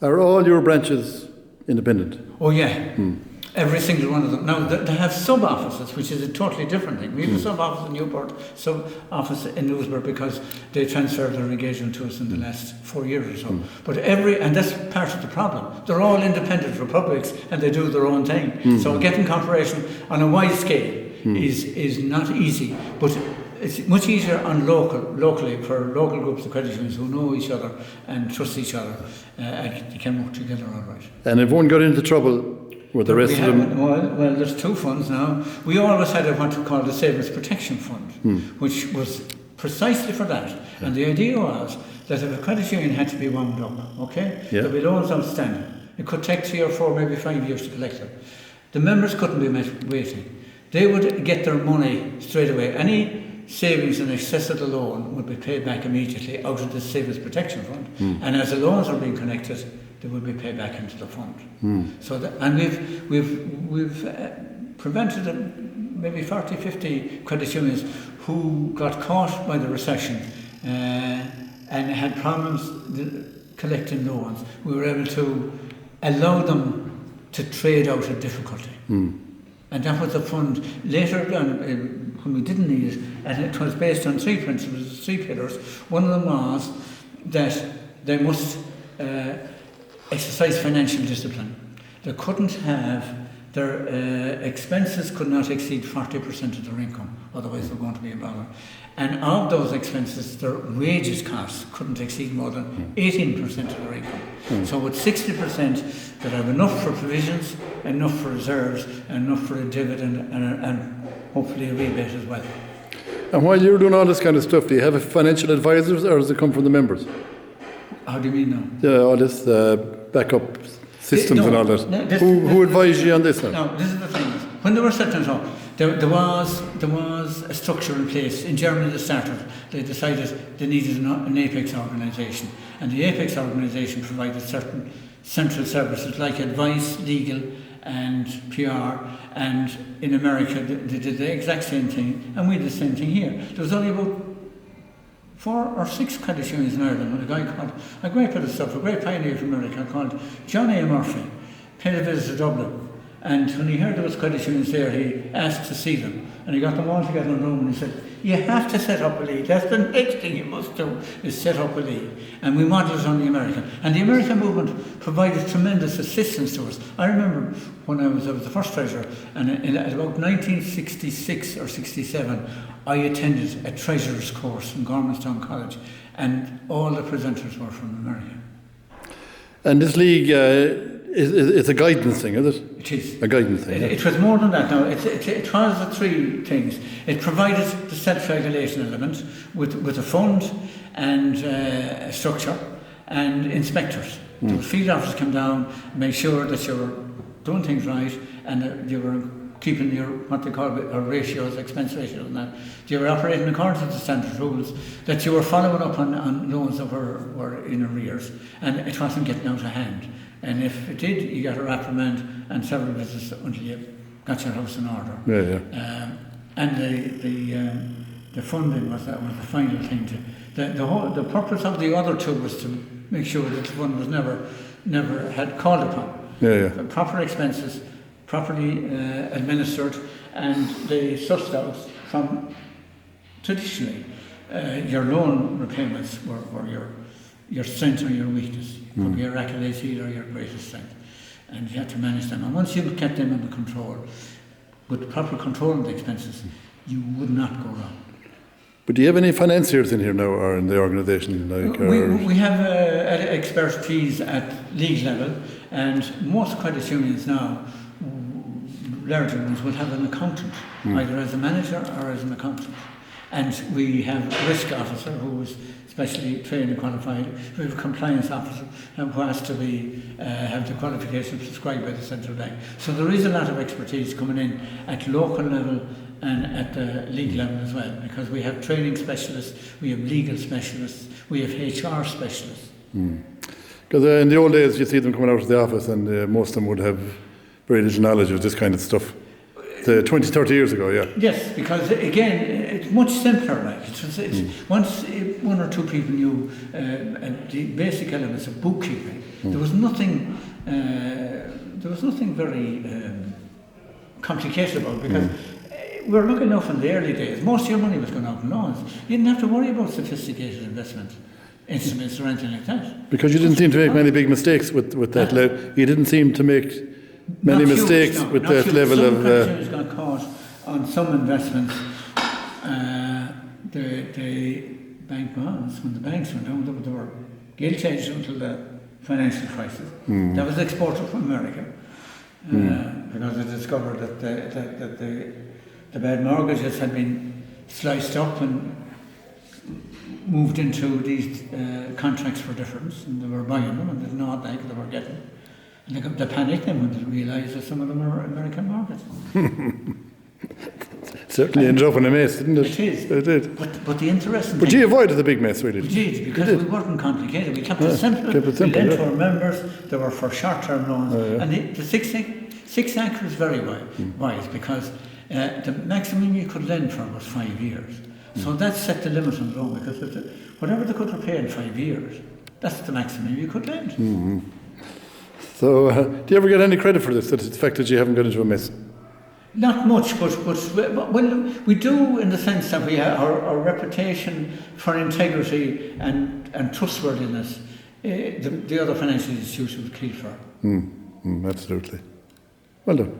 Are all your branches independent? Oh yeah, every single one of them. Now they have sub-offices, which is a totally different thing. We have a sub-office in Newport, sub-office in Newsburg, because they transferred their engagement to us in the last 4 years or so. But and that's part of the problem. They're all independent republics and they do their own thing. So getting cooperation on a wide scale is not easy, but it's much easier on locally for local groups of credit unions who know each other and trust each other, and they can work together all right. And if one got into trouble with the rest of them? Well, there's two funds now. We always had what we call the Savings Protection Fund, which was precisely for that. Yeah. And the idea was that if a credit union had to be wound up, there'd be loans outstanding. It could take 3 or 4, maybe 5 years to collect them. The members couldn't be waiting. They would get their money straight away. Any savings in excess of the loan would be paid back immediately out of the Savings Protection Fund, and as the loans are being collected, they will be paid back into the fund. So we've prevented maybe 40, 50 credit unions who got caught by the recession and had problems collecting loans. We were able to allow them to trade out of difficulty. And that was the fund later on, when we didn't need it, and it was based on 3 principles, 3 pillars. One of them was that they must exercise financial discipline. They couldn't have, their expenses could not exceed 40% of their income, otherwise they're going to be in bother. And of those expenses, their wages costs couldn't exceed more than 18% of their income. So with 60%, they'd have enough for provisions, enough for reserves, and enough for a dividend, and hopefully a rebate as well. And while you're doing all this kind of stuff, do you have a financial advisors, or does it come from the members? How do you mean now? Yeah, all this backup systems and all that. Who advised you on this now? No, this is the thing. When they were setting it up, there was a structure in place. In Germany they started, they decided they needed an apex organisation. And the apex organisation provided certain central services like advice, legal and PR. And in America they did the exact same thing, and we did the same thing here. There was only about 4 or 6 credit unions in Ireland, and a guy called, a great bit of stuff, a great pioneer from America called John A. Murphy paid a visit to Dublin. And when he heard there was credit unions there, he asked to see them. And he got them all together in a room and he said, you have to set up a league. That's the next thing you must do, is set up a league. And we modelled it on the American. And the American movement provided tremendous assistance to us. I remember when I was the first treasurer, and at about 1966 or 67, I attended a treasurer's course from Gormally College, and all the presenters were from America. And this league, it's a guidance thing, is it? It is. A guidance thing. It was more than that. Now, it was the 3 things. It provided the self-regulation element with a fund and a structure and inspectors. The field officers come down, make sure that you were doing things right, and that you were keeping your, what they call ratios, expense ratios and that. You were operating according to the standard rules, that you were following up on loans that were in arrears, and it wasn't getting out of hand. And if it did, you got a reprimand and several visits until you got your house in order. And the funding was the final thing. The purpose of the other 2 was to make sure that the fund was never had called upon. Proper expenses, properly administered, and they sussed out from traditionally your loan repayments were your strength or your weakness. Could be your Achilles heel or your greatest strength, and you had to manage them. And once you kept them under control, with proper control of the expenses, you would not go wrong. But do you have any financiers in here now, or in the organisation? We have expertise at league level, and most credit unions now, larger ones, will have an accountant, either as a manager or as an accountant. And we have a risk officer who is specially trained and qualified. We have a compliance officer who has to have the qualifications prescribed by the central bank. So there is a lot of expertise coming in at local level and at the league level as well, because we have training specialists, we have legal specialists, we have HR specialists. Because in the old days you see them coming out of the office, and most of them would have very little knowledge of this kind of stuff. 20, 30 years ago, yeah. Yes, because again, it's much simpler. Like once one or two people knew the basic elements of bookkeeping, there was nothing very complicated about it, because we were lucky enough in the early days. Most of your money was going out in loans. You didn't have to worry about sophisticated investment instruments or anything like that. Because you didn't seem to make many big mistakes with that level. You didn't seem to make many mistakes with that level of. Some creditors got caught on some investments. The bank bonds, when the banks went down, they were gilt-edged until the financial crisis. That was exported from America because they discovered that the bad mortgages had been sliced up and moved into these contracts for difference, and they were buying them and they didn't know what the heck they were getting. And they panicked then when they realised that some of them were American markets. Certainly ended up in a mess, didn't it? It is. It did. But the interesting But thing... you avoided the big mess, really. We did, because we weren't complicated. We kept it simple. We lent to our members. They were for short-term loans. And the Six Act was very wise, because the maximum you could lend for was 5 years. So that set the limit on the loan, because whatever they could repay in 5 years, that's the maximum you could lend. So, do you ever get any credit for this, the fact that you haven't got into a mess? Not much, but well, we do, in the sense that we have our reputation for integrity and trustworthiness. The other financial institutions would keep for. Absolutely. Well done.